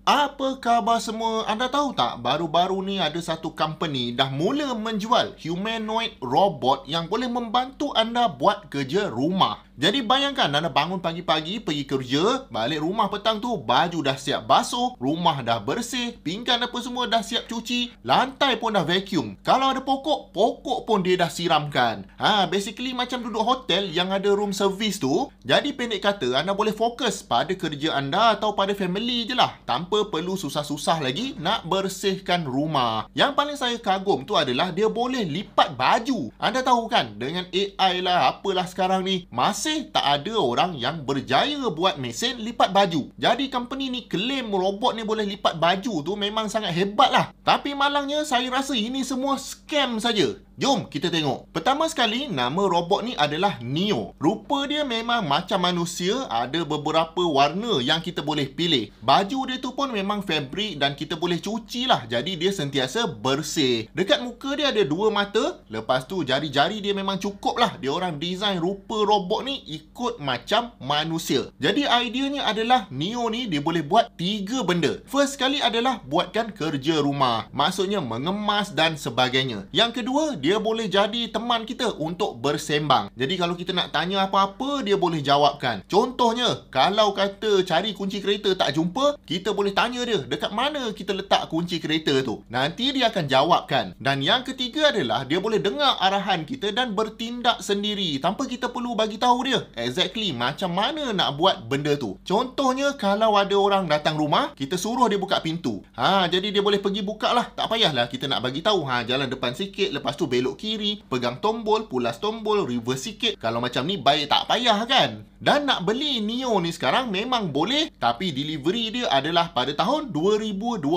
Apa khabar semua? Anda tahu tak, baru-baru ni ada satu company dah mula menjual humanoid robot yang boleh membantu anda buat kerja rumah. Jadi bayangkan anda bangun pagi-pagi pergi kerja, balik rumah petang tu baju dah siap basuh, rumah dah bersih, pinggan apa semua dah siap cuci, lantai pun dah vacuum. Kalau ada pokok pun dia dah siramkan. Basically macam duduk hotel yang ada room service tu. Jadi pendek kata, anda boleh fokus pada kerja anda atau pada family je lah, tanpa perlu susah-susah lagi nak bersihkan rumah. Yang paling saya kagum tu adalah dia boleh lipat baju. Anda tahu kan, dengan AI lah apalah sekarang ni, masih tak ada orang yang berjaya buat mesin lipat baju. Jadi company ni claim robot ni boleh lipat baju tu memang sangat hebat lah. Tapi malangnya saya rasa ini semua scam saja. Jom kita tengok. Pertama sekali, nama robot ni adalah Neo. Rupa dia memang macam manusia, ada beberapa warna yang kita boleh pilih. Baju dia tu pun memang fabric dan kita boleh cuci lah. Jadi dia sentiasa bersih. Dekat muka dia ada dua mata. Lepas tu jari-jari dia memang cukup lah. Dia orang design rupa robot ni ikut macam manusia. Jadi ideanya adalah Neo ni dia boleh buat 3 benda. First sekali adalah buatkan kerja rumah. Maksudnya mengemas dan sebagainya. Yang kedua, dia boleh jadi teman kita untuk bersembang. Jadi kalau kita nak tanya apa-apa, dia boleh jawabkan. Contohnya, kalau kata cari kunci kereta tak jumpa, kita boleh tanya dia, dekat mana kita letak kunci kereta tu. Nanti dia akan jawabkan. Dan yang ketiga adalah, dia boleh dengar arahan kita dan bertindak sendiri tanpa kita perlu bagi tahu dia exactly macam mana nak buat benda tu. Contohnya, kalau ada orang datang rumah, kita suruh dia buka pintu. Jadi dia boleh pergi buka lah. Tak payahlah kita nak bagi tahu. Jalan depan sikit, lepas tu belok kiri, pegang tombol, pulas tombol, reverse sikit. Kalau macam ni baik tak payah kan? Dan nak beli Neo ni sekarang memang boleh, tapi delivery dia adalah pada tahun 2026.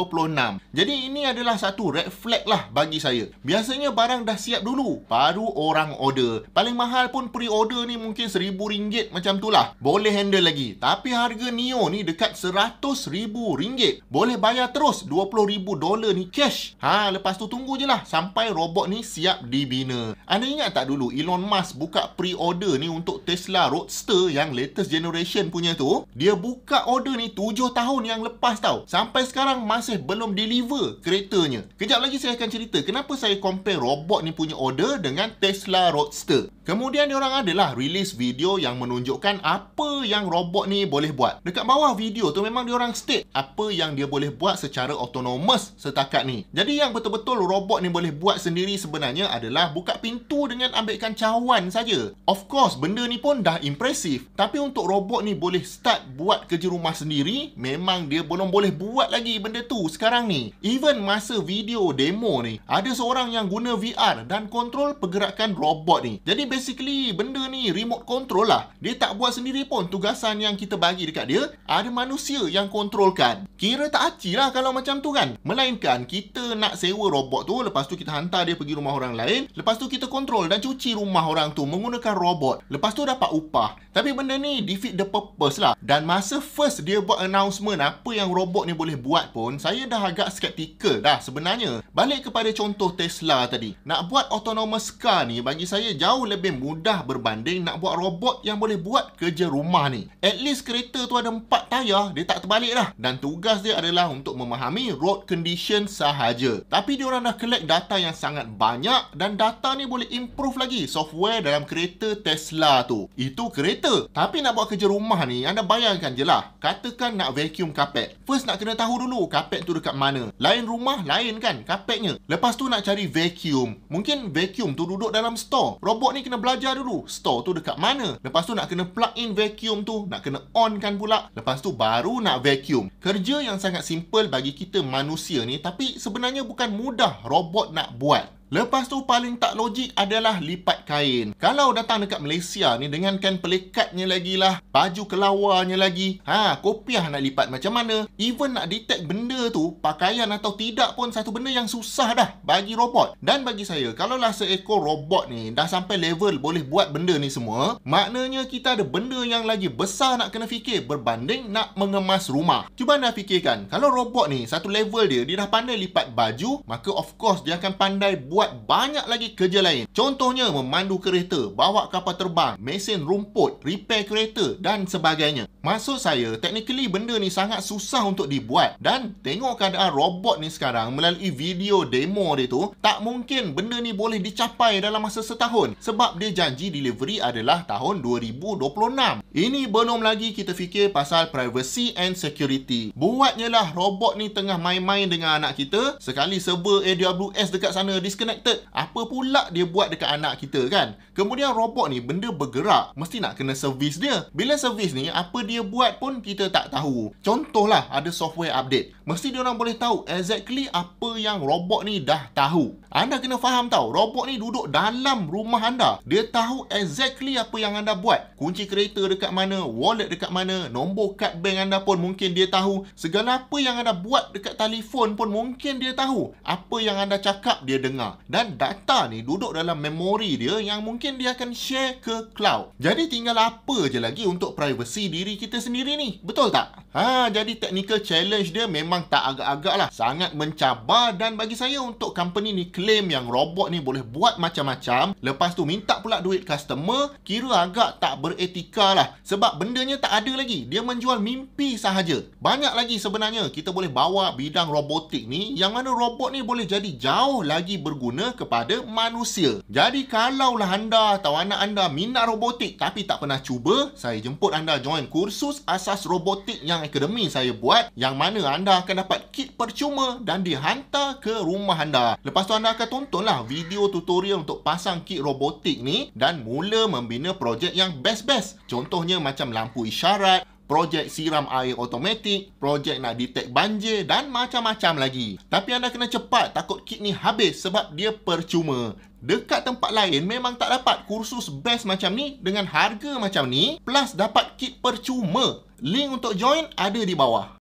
Jadi ini adalah satu red flag lah bagi saya. Biasanya barang dah siap dulu, baru orang order. Paling mahal pun pre-order ni mungkin RM1,000 macam tu lah. Boleh handle lagi. Tapi harga Neo ni dekat RM100,000. Boleh bayar terus $20,000 ni cash. Lepas tu tunggu je lah sampai robot ni siap dibina. Anda ingat tak dulu Elon Musk buka pre-order ni untuk Tesla Roadster yang latest generation punya tu? Dia buka order ni 7 tahun yang lepas tau. Sampai sekarang masih belum deliver keretanya. Kejap lagi saya akan cerita kenapa saya compare robot ni punya order dengan Tesla Roadster. Kemudian diorang adalah release video yang menunjukkan apa yang robot ni boleh buat. Dekat bawah video tu memang diorang state apa yang dia boleh buat secara autonomous setakat ni. Jadi yang betul-betul robot ni boleh buat sendiri sebenarnya adalah buka pintu dengan ambilkan cawan saja. Of course, benda ni pun dah impresif. Tapi untuk robot ni boleh start buat kerja rumah sendiri, memang dia belum boleh buat lagi benda tu sekarang ni. Even masa video demo ni, ada seorang yang guna VR dan kontrol pergerakan robot ni. Jadi basically, benda ni remote control lah. Dia tak buat sendiri pun. Tugasan yang kita bagi dekat dia, ada manusia yang kontrolkan. Kira tak aci lah kalau macam tu kan. Melainkan, kita nak sewa robot tu, lepas tu kita hantar dia pergi rumah orang lain, lepas tu kita kontrol dan cuci rumah orang tu menggunakan robot. Lepas tu dapat upah. Tapi benda ni defeat the purpose lah. Dan masa first dia buat announcement apa yang robot ni boleh buat pun, saya dah agak skeptikal dah sebenarnya. Balik kepada contoh Tesla tadi. Nak buat autonomous car ni bagi saya jauh lebih mudah berbanding nak buat robot yang boleh buat kerja rumah ni. At least kereta tu ada 4 tayar, dia tak terbalik lah. Dan tugas dia adalah untuk memahami road condition sahaja. Tapi diorang dah collect data yang sangat banyak dan data ni boleh improve lagi software dalam kereta Tesla tu. Itu kereta. Tapi nak buat kerja rumah ni, anda bayangkan je lah. Katakan nak vacuum kapet. First nak kena tahu dulu kapet tu dekat mana. Lain rumah, lain kan kapetnya. Lepas tu nak cari vacuum. Mungkin vacuum tu duduk dalam store. Robot ni kena belajar dulu. Store tu dekat mana. Lepas tu nak kena plug in vacuum tu. Nak kena on kan pula. Lepas tu baru nak vacuum. Kerja yang sangat simple bagi kita manusia ni. Tapi sebenarnya bukan mudah robot nak buat. Lepas tu paling tak logik adalah lipat kain. Kalau datang dekat Malaysia ni dengan kain pelekatnya lagi lah, baju kelawarnya lagi, kopiah nak lipat macam mana? Even nak detect benda tu, pakaian atau tidak pun satu benda yang susah dah bagi robot. Dan bagi saya, kalaulah seekor robot ni dah sampai level boleh buat benda ni semua, maknanya kita ada benda yang lagi besar nak kena fikir berbanding nak mengemas rumah. Cuba anda fikirkan, kalau robot ni satu level dia dah pandai lipat baju, maka of course dia akan pandai buat buat banyak lagi kerja lain. Contohnya memandu kereta, bawa kapal terbang, mesin rumput, repair kereta dan sebagainya. Maksud saya, technically benda ni sangat susah untuk dibuat, dan tengok keadaan robot ni sekarang melalui video demo dia tu, tak mungkin benda ni boleh dicapai dalam masa setahun sebab dia janji delivery adalah tahun 2026. Ini belum lagi kita fikir pasal privacy and security. Buatnya lah robot ni tengah main-main dengan anak kita, sekali server AWS dekat sana disconnected, apa pula dia buat dekat anak kita kan? Kemudian robot ni benda bergerak, mesti nak kena servis dia. Bila servis ni, apa dia buat pun kita tak tahu. Contohlah ada software update, mesti diorang boleh tahu exactly apa yang robot ni dah tahu. Anda kena faham tau, robot ni duduk dalam rumah anda. Dia tahu exactly apa yang anda buat. Kunci kereta dekat mana, wallet dekat mana, nombor kad bank anda pun mungkin dia tahu. Segala apa yang anda buat dekat telefon pun mungkin dia tahu. Apa yang anda cakap dia dengar. Dan data ni duduk dalam memori dia yang mungkin dia akan share ke cloud. Jadi tinggal apa je lagi untuk privacy diri kita sendiri ni. Betul tak? Jadi technical challenge dia memang tak agak-agak lah. Sangat mencabar, dan bagi saya untuk company ni claim yang robot ni boleh buat macam-macam, lepas tu minta pula duit customer, kira agak tak beretika lah. Sebab bendanya tak ada lagi. Dia menjual mimpi sahaja. Banyak lagi sebenarnya kita boleh bawa bidang robotik ni, yang mana robot ni boleh jadi jauh lagi berguna kepada manusia. Jadi kalaulah anda atau anak anda minat robotik tapi tak pernah cuba, saya jemput anda join kursus asas robotik yang akademi saya buat, yang mana anda akan dapat kit percuma dan dihantar ke rumah anda. Lepas tu anda akan tontonlah video tutorial untuk pasang kit robotik ni dan mula membina projek yang best-best. Contohnya macam lampu isyarat, projek siram air automatik, projek nak detect banjir dan macam-macam lagi. Tapi anda kena cepat, takut kit ni habis sebab dia percuma. Dekat tempat lain memang tak dapat kursus best macam ni dengan harga macam ni, plus dapat kit percuma. Link untuk join ada di bawah.